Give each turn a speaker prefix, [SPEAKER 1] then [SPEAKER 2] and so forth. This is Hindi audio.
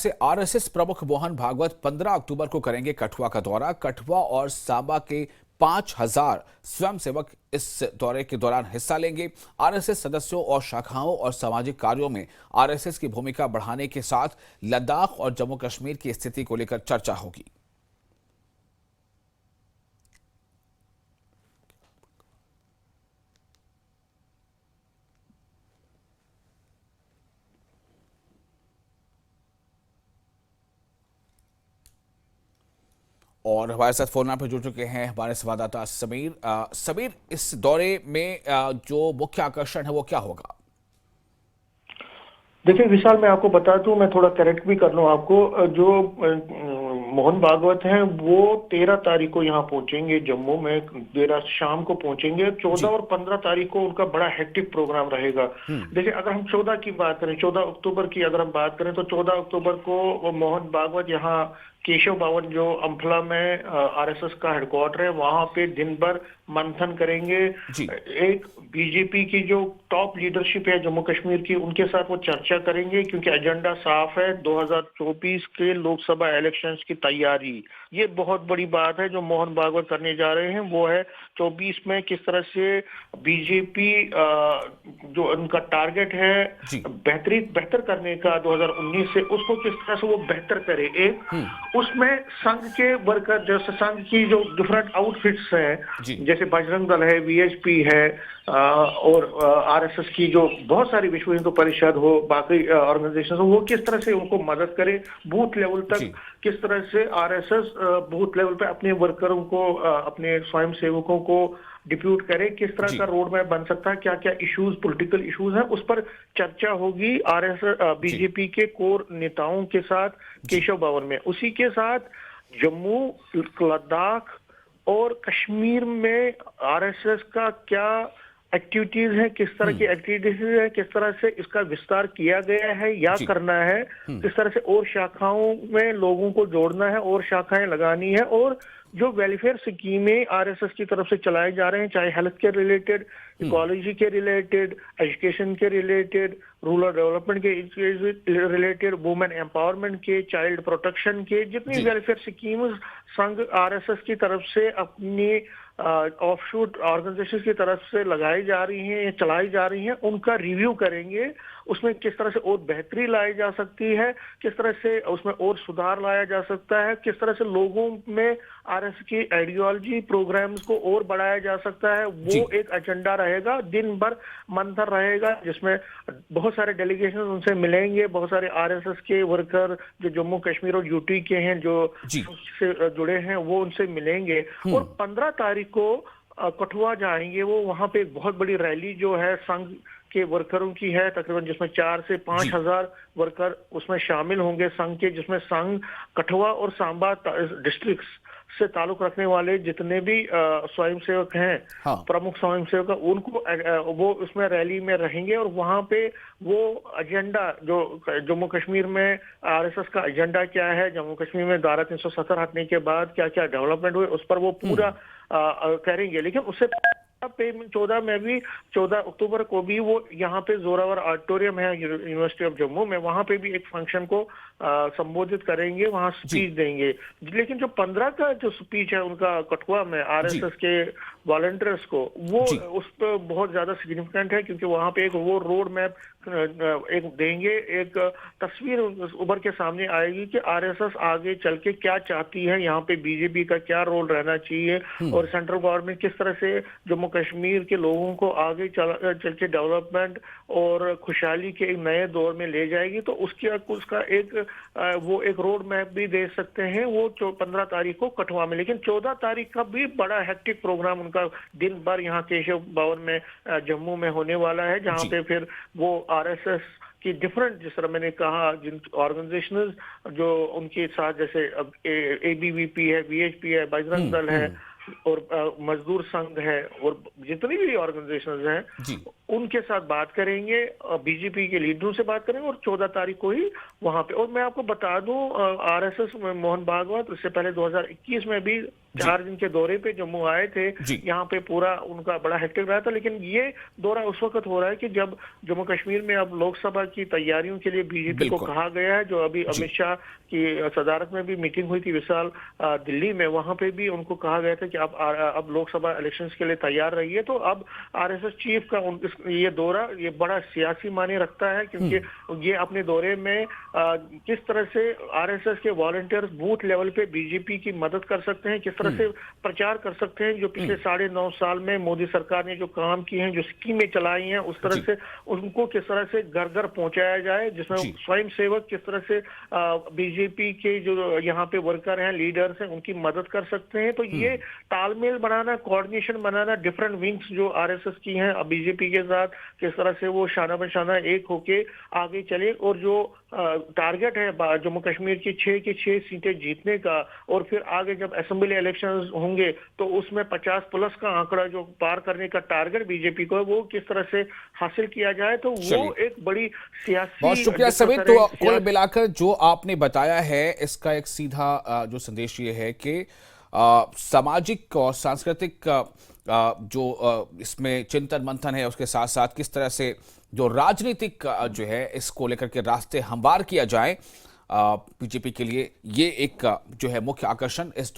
[SPEAKER 1] से आरएसएस प्रमुख मोहन भागवत 15 अक्टूबर को करेंगे कठुआ का दौरा। कठुआ और सांबा के 5,000 स्वयंसेवक इस दौरे के दौरान हिस्सा लेंगे। आरएसएस सदस्यों और शाखाओं और सामाजिक कार्यों में आरएसएस की भूमिका बढ़ाने के साथ लद्दाख और जम्मू कश्मीर की स्थिति को लेकर चर्चा होगी। और हमारे साथ फोन पर जुड़ चुके हैं हमारे संवाददाता समीर। समीर, इस दौरे में जो मुख्य आकर्षण है वो क्या होगा?
[SPEAKER 2] देखिए विशाल, मैं आपको बता दूं, मैं थोड़ा करेक्ट भी कर लूं आपको। जो मोहन भागवत हैं वो 13 तारीख को यहाँ पहुंचेंगे जम्मू में, देर रात शाम को पहुंचेंगे। 14 और 15 तारीख को उनका बड़ा हेक्टिक प्रोग्राम रहेगा। देखिए अगर हम 14 की बात करें, 14 अक्टूबर की अगर हम बात करें, तो 14 अक्टूबर को मोहन भागवत यहाँ केशव भवन जो अम्फला में आरएसएस का हेडक्वार्टर है, वहां पे दिन भर मंथन करेंगे। एक बीजेपी की जो टॉप लीडरशिप है जम्मू कश्मीर की, उनके साथ वो चर्चा करेंगे, क्योंकि एजेंडा साफ है, 2024 के लोकसभा इलेक्शंस की तैयारी। ये बहुत बड़ी बात है जो मोहन भागवत करने जा रहे हैं। वो है 24 में किस तरह से बीजेपी जो उनका टारगेट है बेहतर करने का 2019 से, उसको किस तरह से वो बेहतर करे। एक उसमें संघ के वर्कर, जैसे संघ की जो डिफरेंट आउटफिट्स हैं, जैसे बजरंग दल है, वीएचपी है, और आरएसएस की जो बहुत सारी विश्व हिंदू परिषद हो, बाकी ऑर्गेनाइजेशन हो, वो किस तरह से उनको मदद करे बूथ लेवल तक। किस तरह से आरएसएस बूथ लेवल पे अपने वर्करों को, अपने स्वयं सेवकों को डिप्यूट करे, किस तरह का रोड मैप बन सकता है, क्या क्या इश्यूज, पॉलिटिकल इश्यूज हैं, उस पर चर्चा होगी आरएसएस बीजेपी के कोर नेताओं के साथ केशव भवन में। उसी के साथ जम्मू, लद्दाख और कश्मीर में आरएसएस का क्या एक्टिविटीज है, किस तरह की एक्टिविटीज है, किस तरह से इसका विस्तार किया गया है या करना है, किस तरह से और शाखाओं में लोगों को जोड़ना है और शाखाएं लगानी है, और जो वेलफेयर स्कीमें आरएसएस की तरफ से चलाए जा रहे हैं, चाहे हेल्थ के रिलेटेड, इकोलॉजी के रिलेटेड, एजुकेशन के रिलेटेड, रूरल डेवलपमेंट के रिलेटेड, वुमेन एम्पावरमेंट के, चाइल्ड प्रोटेक्शन के, जितनी वेलफेयर स्कीम्स संघ आरएसएस की तरफ से अपनी ऑफशूट ऑर्गेनाइजेशन की तरफ से लगाई जा रही हैं या चलाई जा रही हैं, उनका रिव्यू करेंगे। उसमें किस तरह से और बेहतरी लाई जा सकती है, किस तरह से उसमें और सुधार लाया जा सकता है, किस तरह से लोगों में आरएसएस की आइडियोलॉजी प्रोग्राम्स को और बढ़ाया जा सकता है, वो एक एजेंडा रहेगा। दिन भर मंथन रहेगा, जिसमें बहुत सारे डेलीगेशन उनसे मिलेंगे, बहुत सारे आरएसएस के वर्कर जो जम्मू कश्मीर और यूटी के हैं, जो से जुड़े हैं, वो उनसे मिलेंगे। और 15 तारीख को कठुआ जाएंगे वो। वहां पे एक बहुत बड़ी रैली जो है संघ के वर्करों की है, तकरीबन जिसमें 4 से 5,000 वर्कर उसमें शामिल होंगे संघ के, जिसमें संघ कठुआ और सांबा डिस्ट्रिक्ट्स से ताल्लुक रखने वाले जितने भी स्वयंसेवक हैं, प्रमुख स्वयंसेवक, उनको वो उसमें रैली में रहेंगे। और वहां पे वो एजेंडा जो जम्मू कश्मीर में आरएसएस का एजेंडा क्या है, जम्मू कश्मीर में धारा 370 हटने के बाद क्या क्या डेवलपमेंट हुए, उस पर वो पूरा करेंगे। लेकिन उससे पे 14 में भी, 14 अक्टूबर को भी वो यहाँ पे जोरावर ऑडिटोरियम है यूनिवर्सिटी ऑफ जम्मू में, वहां पे भी एक फंक्शन को संबोधित करेंगे, वहां स्पीच देंगे। लेकिन जो 15 का जो स्पीच है उनका कठुआ में आरएसएस के वॉलंटियर्स को, वो उस पर बहुत ज्यादा सिग्निफिकेंट है, क्योंकि वहां पे एक वो रोड मैप एक देंगे, एक तस्वीर उभर के सामने आएगी कि आरएसएस आगे चल के क्या चाहती है, यहाँ पे बीजेपी का क्या रोल रहना चाहिए, और सेंट्रल गवर्नमेंट किस तरह से जम्मू कश्मीर के लोगों को आगे चल के डेवलपमेंट और खुशहाली के एक नए दौर में ले जाएगी। तो उसका एक वो एक रोड मैप भी दे सकते हैं वो 15 तारीख को कठुआ में। लेकिन 14 तारीख का भी बड़ा हेक्टिक प्रोग्राम उनका दिन भर यहाँ केशव भवन में जम्मू में होने वाला है, जहाँ पे फिर वो आरएसएस की डिफरेंट, जिस तरह मैंने कहा, जिन ऑर्गेनाइजेशंस जो उनके साथ, जैसे एबीवीपी है, वीएचपी है, बजरंग दल है, और मजदूर संघ है, और जितनी भी ऑर्गेनाइजेशंस हैं, उनके साथ बात करेंगे, बीजेपी के लीडरों से बात करेंगे, और 14 तारीख को ही वहां पे। और मैं आपको बता दूं, आरएसएस में मोहन भागवत इससे पहले 2021 में भी
[SPEAKER 1] जी
[SPEAKER 2] 4 दिन के दौरे पे जम्मू आए थे।
[SPEAKER 1] जी
[SPEAKER 2] यहाँ पे पूरा उनका बड़ा हेक्टिक रहा था, लेकिन ये दौरा उस वक्त हो रहा है कि जब जम्मू कश्मीर में अब लोकसभा की तैयारियों के लिए बीजेपी को
[SPEAKER 1] बिल्कुल
[SPEAKER 2] कहा गया है। जो अभी
[SPEAKER 1] जी
[SPEAKER 2] अमित शाह की सदारत में भी मीटिंग हुई थी विशाल दिल्ली में, वहां पे भी उनको कहा गया था कि अब लोकसभा इलेक्शंस के लिए तैयार रहिए। तो अब आरएसएस चीफ का ये दौरा ये बड़ा सियासी मायने रखता है, क्योंकि ये अपने दौरे में किस तरह से आरएसएस के वॉलंटियर्स बूथ लेवल पे बीजेपी की मदद कर सकते हैं, किस तरह से प्रचार कर सकते हैं। जो पिछले 9.5 साल में मोदी सरकार ने जो काम किए हैं, जो स्कीमें चलाई हैं, उस तरह
[SPEAKER 1] जी
[SPEAKER 2] से उनको किस तरह से घर घर पहुंचाया जाए, जिसमें
[SPEAKER 1] जी
[SPEAKER 2] स्वयं सेवक किस तरह से बीजेपी के जो यहाँ पे वर्कर हैं, लीडर्स हैं, उनकी मदद कर सकते हैं। तो ये तालमेल बनाना, कोऑर्डिनेशन बनाना, डिफरेंट विंग्स जो आरएसएस की हैं अब बीजेपी के साथ, किस तरह से वो शाना बशाना एक होके आगे चले। और जो टारगेट है जम्मू कश्मीर की 6 की 6 सीटें जीतने का, और फिर आगे जब असेंबली इलेक्शंस होंगे तो उसमें 50 प्लस का आंकड़ा जो पार करने का टारगेट बीजेपी को है, वो किस तरह से हासिल किया जाए। तो वो
[SPEAKER 1] चलिए
[SPEAKER 2] एक बड़ी सियासी
[SPEAKER 1] बहुत शुक्रिया
[SPEAKER 2] जिस तरह
[SPEAKER 1] समीर।
[SPEAKER 2] से
[SPEAKER 1] तो कुल मिलाकर जो आपने बताया है इसका एक सीधा जो संदेश ये है कि सामाजिक और सांस्कृतिक इसमें चिंतन मंथन है, उसके साथ साथ किस तरह से जो राजनीतिक जो है इसको लेकर के रास्ते हमवार किया जाए बीजेपी के लिए, ये एक जो है मुख्य आकर्षण इस